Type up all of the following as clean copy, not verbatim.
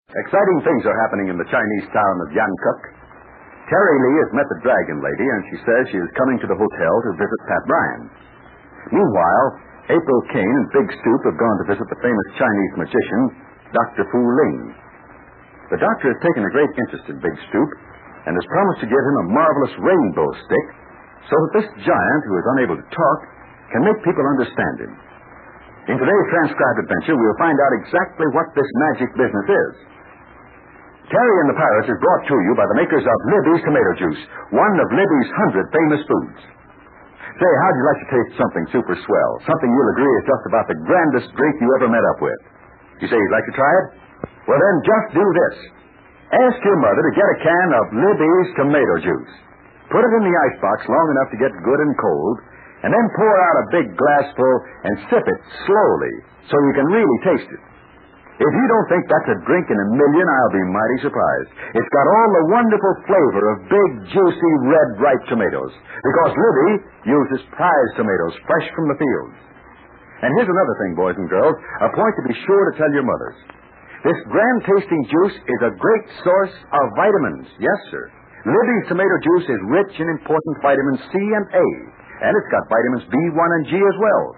Exciting things are happening in the Chinese town of Yancock. Terry Lee has met the Dragon Lady, and she says she is coming to the hotel to visit Pat Ryan. Meanwhile, April Kane and Big Stoop have gone to visit the famous Chinese magician, Dr. Fu Ling. The doctor has taken a great interest in Big Stoop and has promised to give him a marvelous rainbow stick so that this giant, who is unable to talk, can make people understand him. In today's transcribed adventure, we'll find out exactly what this magic business is. Terry and the Pirates is brought to you by the makers of Libby's Tomato Juice, one of Libby's 100 famous foods. Say, how'd you like to taste something super swell? Something you'll agree is just about the grandest drink you ever met up with. You say you'd like to try it? Well, then just do this. Ask your mother to get a can of Libby's Tomato Juice. Put it in the icebox long enough to get good and cold, and then pour out a big glassful and sip it slowly so you can really taste it. If you don't think that's a drink in a million, I'll be mighty surprised. It's got all the wonderful flavor of big, juicy, red, ripe tomatoes. Because Libby uses prize tomatoes fresh from the fields. And here's another thing, boys and girls, a point to be sure to tell your mothers. This grand-tasting juice is a great source of vitamins. Yes, sir. Libby's tomato juice is rich in important vitamins C and A. And it's got vitamins B1 and G as well.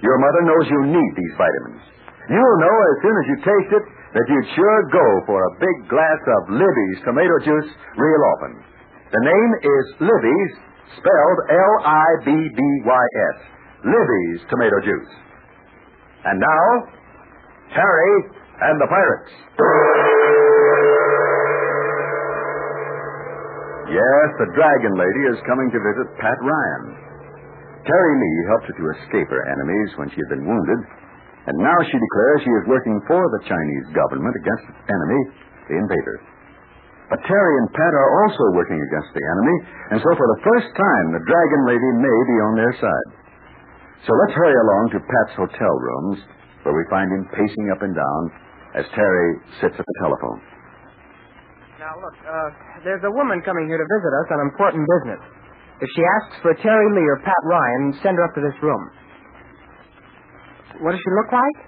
Your mother knows you need these vitamins. You'll know as soon as you taste it that you'd sure go for a big glass of Libby's tomato juice real often. The name is Libby's, spelled L-I-B-B-Y-S. Libby's tomato juice. And now, Terry and the Pirates. Yes, the Dragon Lady is coming to visit Pat Ryan. Terry Lee helped her to escape her enemies when she had been wounded. And now she declares she is working for the Chinese government against its enemy, the invader. But Terry and Pat are also working against the enemy, and so for the first time, the Dragon Lady may be on their side. So let's hurry along to Pat's hotel rooms, where we find him pacing up and down as Terry sits at the telephone. Now, look, there's a woman coming here to visit us on important business. If she asks for Terry Lee or Pat Ryan, send her up to this room. What does she look like?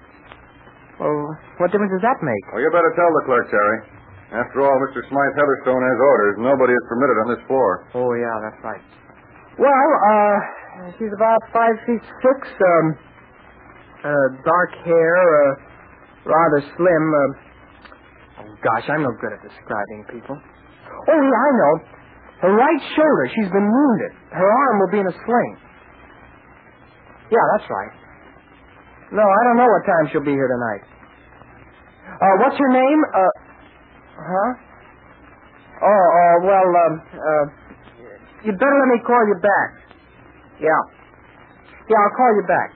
Well, what difference does that make? Well, you better tell the clerk, Terry. After all, Mr. Smythe Heatherstone has orders. Nobody is permitted on this floor. Oh, yeah, that's right. Well, she's about 5'6", dark hair, rather slim. Oh, gosh, I'm no good at describing people. Oh, yeah, I know. Her right shoulder, she's been wounded. Her arm will be in a sling. Yeah, that's right. No, I don't know what time she'll be here tonight. What's her name? You'd better let me call you back. Yeah. Yeah, I'll call you back.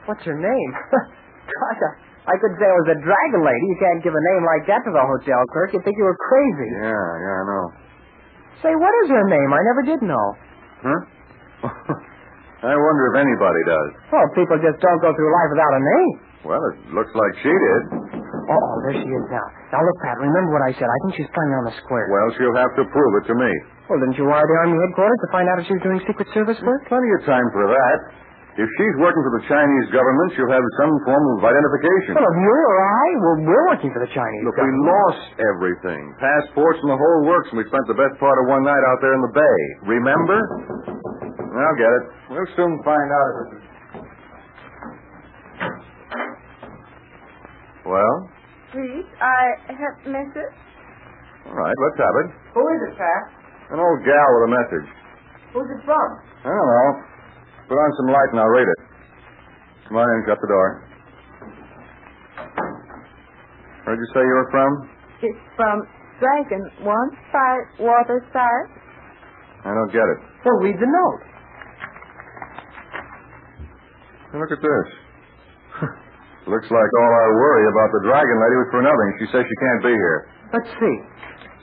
What's her name? Gosh, I could say it was the Dragon Lady. You can't give a name like that to the hotel clerk. You'd think you were crazy. Yeah, I know. Say, what is her name? I never did know. Huh? I wonder if anybody does. Well, people just don't go through life without a name. Well, it looks like she did. Oh, there she is now. Now, look, Pat, remember what I said. I think she's playing on the square. Well, she'll have to prove it to me. Well, didn't you wire the Army headquarters to find out if she was doing Secret Service work? Plenty of time for that. If she's working for the Chinese government, she'll have some form of identification. Well, if you or I, well, we're working for the Chinese government. we lost everything. Passports and the whole works, and we spent the best part of one night out there in the bay. Remember? I'll get it. We'll soon find out if it's... Well? Please, I have a message. All right, let's have it. Who is it, Pat? An old gal with a message. Who's it from? I don't know. Put on some light and I'll read it. Come on in, shut the door. Where'd you say you were from? It's from Dragon 15 Waterside. I don't get it. Well, read the note. Hey, look at this. Looks like all our worry about the Dragon Lady was for nothing. She says she can't be here. Let's see.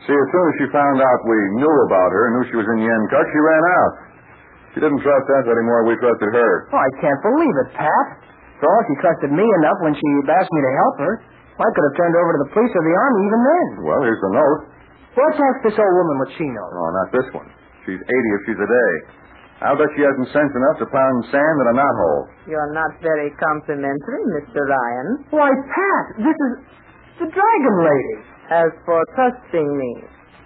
See, as soon as she found out we knew about her and knew she was in Yancock, she ran out. She didn't trust us anymore. We trusted her. Oh, I can't believe it, Pat. For all she trusted me enough when she asked me to help her, I could have turned her over to the police or the Army even then. Well, here's the note. Well, let's ask this old woman what she knows. Oh, not this one. She's 80 if she's a day. I'll bet she hasn't sense enough to pound sand in a knothole. You're not very complimentary, Mr. Ryan. Why, Pat, this the Dragon Lady. As for trusting me,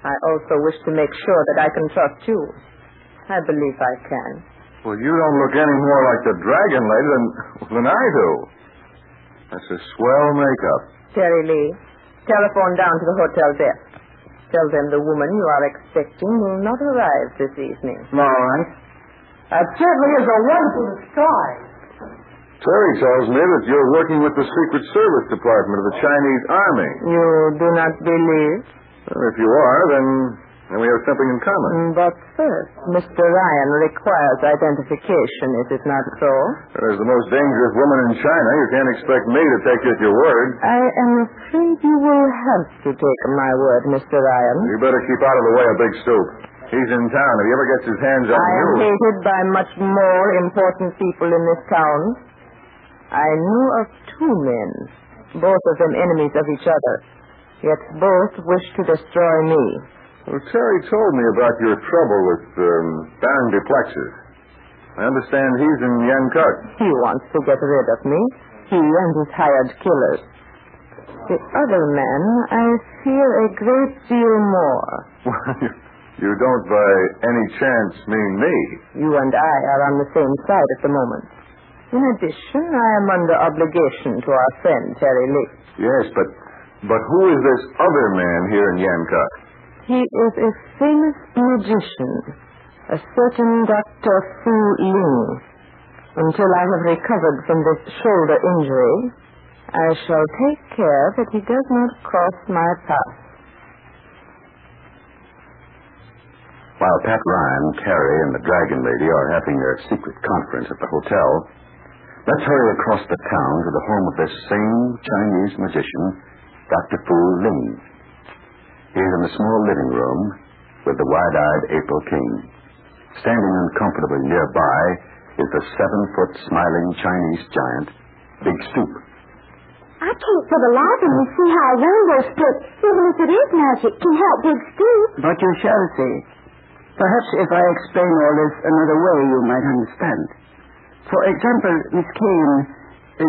I also wish to make sure that I can trust you. I believe I can. Well, you don't look any more like the Dragon Lady than I do. That's a swell makeup. Terry Lee, telephone down to the hotel desk. Tell them the woman you are expecting will not arrive this evening. All right. That certainly is a wonderful disguise. Terry tells me that you're working with the Secret Service Department of the Chinese Army. You do not believe? Well, if you are, then we have something in common. But first, Mr. Ryan requires identification, is it not so? As the most dangerous woman in China, you can't expect me to take you at your word. I am afraid you will have to take my word, Mr. Ryan. You better keep out of the way of Big Stoop. He's in town. If he ever gets his hands on I you... am hated by much more important people in this town. I knew of two men, both of them enemies of each other, yet both wish to destroy me. Well, Terry told me about your trouble with Baron Duplexis. I understand he's in Yankuck. He wants to get rid of me. He and his hired killers. The other man, I fear a great deal more. You don't by any chance mean me? You and I are on the same side at the moment. In addition, I am under obligation to our friend, Terry Lee. Yes, but who is this other man here in Yankuck? He is a famous magician, a certain Dr. Fu Ling. Until I have recovered from this shoulder injury, I shall take care that he does not cross my path. While Pat Ryan, Terry, and the Dragon Lady are having their secret conference at the hotel, let's hurry across the town to the home of this same Chinese magician, Dr. Fu Ling. He's in the small living room with the wide-eyed April King. Standing uncomfortably nearby is the 7-foot smiling Chinese giant, Big Stoop. I can't for the life of me see how a rainbow stick, even if it is magic, can help Big Stoop. But you shall see. Perhaps if I explain all this another way, you might understand. For example, Miss Kane,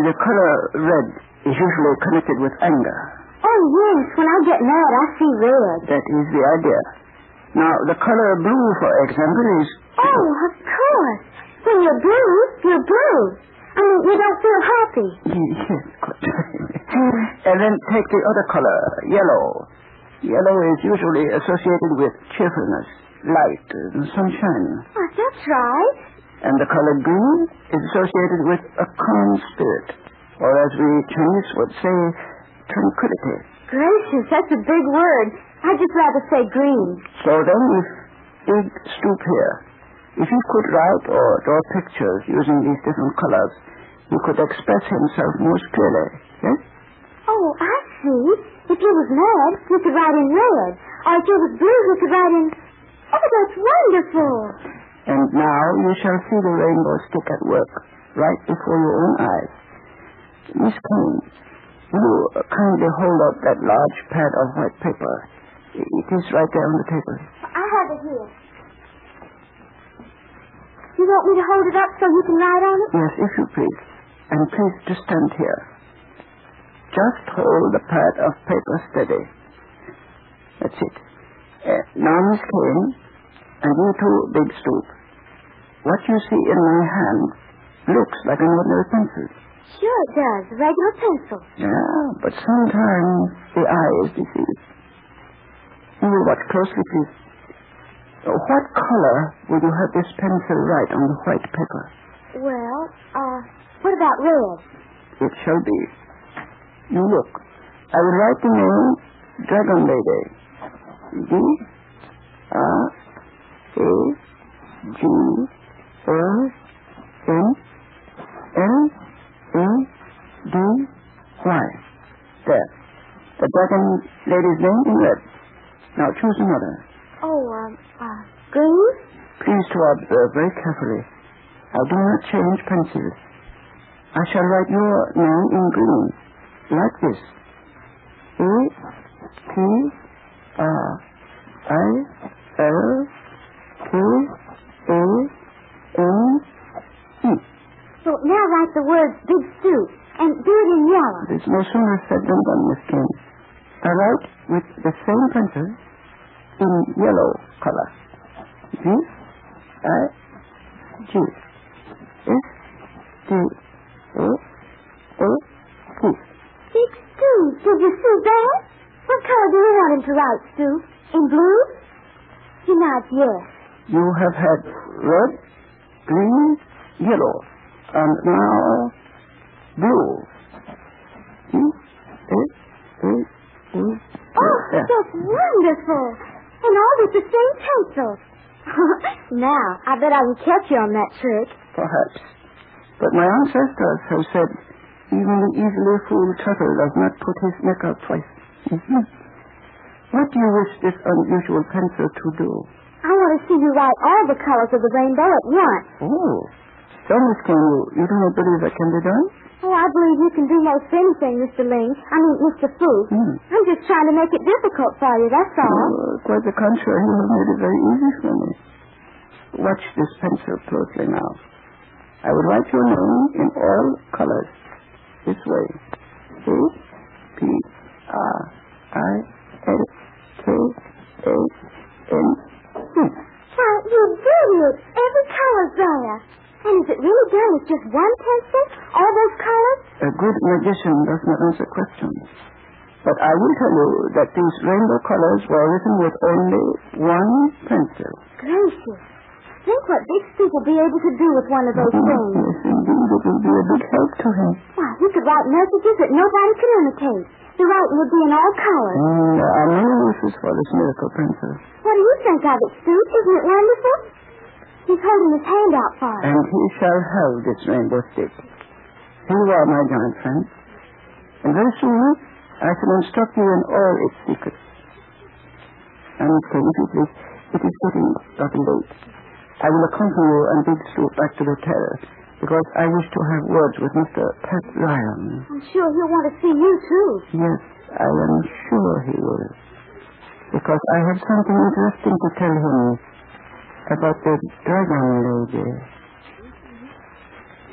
the color red is usually connected with anger. Oh, yes. When I get mad, I see red. That is the idea. Now, the color blue, for example, is... Oh, of course. When you're blue, you're blue. I mean, you don't feel happy. Yes, quite right. And then take the other color, yellow. Yellow is usually associated with cheerfulness, light, and sunshine. Oh, that's right. And the color green is associated with a calm spirit, or as we Chinese would say, tranquility. Gracious, that's a big word. I'd just rather say green. So then, if Big Stoop here, if he could write or draw pictures using these different colors, he could express himself most clearly, yes? Oh, I see. If you was mad, you could write in red. Or if you was blue, you could write in... Oh, that's wonderful. And now you shall see the rainbow stick at work, right before your own eyes. Miss Kane, will you kindly hold up that large pad of white paper? It is right there on the table. I have it here. You want me to hold it up so you can write on it? Yes, if you please. And please to stand here. Just hold the pad of paper steady. That's it. Now, Miss Kane, and you too, Big Stoop. What you see in my hand looks like an ordinary pencil. Sure it does. A regular pencil. Yeah, but sometimes the eye is deceived. You will watch closely, please. What color will you have this pencil write on the white paper? Well, what about red? It shall be. You look. I will write the name Dragon Lady. D-R-A-G-O-N-L-A-D-Y. There. The Dragon Lady's name in red. Now choose another. Green? Please to observe very carefully. I do not change pencils. I shall write your name in green, like this. A-T-R-I-L-K-A-N-E. So now write the word Big Stoop and do it in yellow. It's no sooner said than done, Miss Kane. I write with the same pencil in yellow color. G-I-G. S-T-O-O-P. Big Stoop, did you see that? What color do you want him to write, Stoop? In blue? He nods yes. You have had red, green, yellow, and now blue. Oh, that's wonderful. And all with the same pencil. Now, I bet I can catch you on that trick. Perhaps. But my ancestors have said even the easily fooled turtle does not put his neck out twice. Mm-hmm. What do you wish this unusual pencil to do? I want to see you write all the colors of the rainbow at once. Oh. So, Miss Connie, you don't believe that can be done? Oh, I believe you can do most anything, Mr. Ling. Mr. Fu. I'm just trying to make it difficult for you, that's all. Quite the contrary. You have made it very easy for me. Watch this pencil closely now. I would write your name in all colors. This way. A-P-R-I-S-K-A-N. Why, you idiot. Every color's there. And is it really done with just one pencil? All those colors? A good magician does not answer questions. But I will tell you that these rainbow colors were written with only one pencil. Gracious. Think what Big Stoop will be able to do with one of those things. Yes, indeed. It will be a big help to him. Why, he could write messages that nobody can imitate. The writing would be in all colors. There are many uses for this miracle pencil. What do you think of it, Stoop? Isn't it wonderful? He's holding his hand out for us. And he shall have this rainbow stick. Here you are, my giant friend. And very soon, I shall instruct you in all its secrets. And if you please, it is getting rather late. I will accompany you and Big Stoop back to the terrace, because I wish to have words with Mr. Pat Ryan. I'm sure he'll want to see you, too. Yes, I am sure he will. Because I have something interesting to tell him about the dragon lady.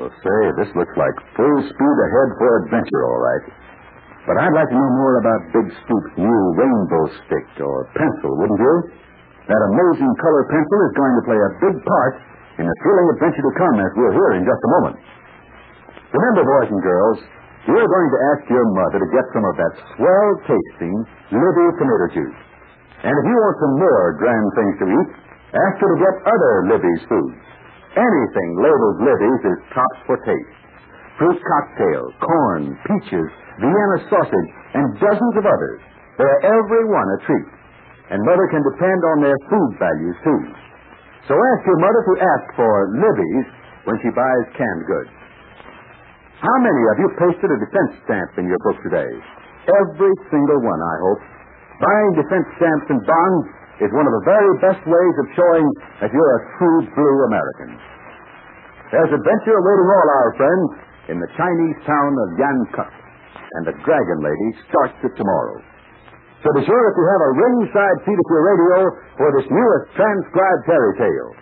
Well, say, this looks like full speed ahead for adventure, all right. But I'd like to know more about Big Stoop's new rainbow stick or pencil, wouldn't you? That amazing color pencil is going to play a big part in the thrilling adventure to come, as we'll hear in just a moment. Remember, boys and girls, you're going to ask your mother to get some of that swell-tasting Libby tomato juice. And if you want some more grand things to eat, ask her to get other Libby's foods. Anything labeled Libby's is tops for taste. Fruit cocktail, corn, peaches, Vienna sausage, and dozens of others. They're every one a treat. And Mother can depend on their food values, too. So ask your mother to ask for Libby's when she buys canned goods. How many of you pasted a defense stamp in your book today? Every single one, I hope. Buying defense stamps and bonds is one of the very best ways of showing that you're a true blue American. There's adventure awaiting all our friends in the Chinese town of Yankuk, and the Dragon Lady starts it tomorrow. So be sure that you have a ringside seat at your radio for this newest transcribed fairy tale.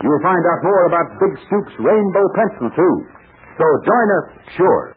You'll find out more about Big Stoop's rainbow pencil, too. So join us, sure.